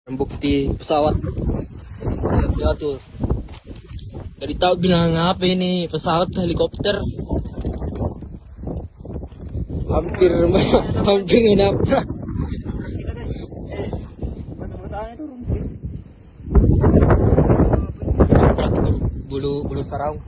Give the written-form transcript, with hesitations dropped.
Bukti pesawat jatuh. Jadi tahu bilang apa ini pesawat helikopter. Hampir hampir menabrak. Nabrak bulu bulu sarau.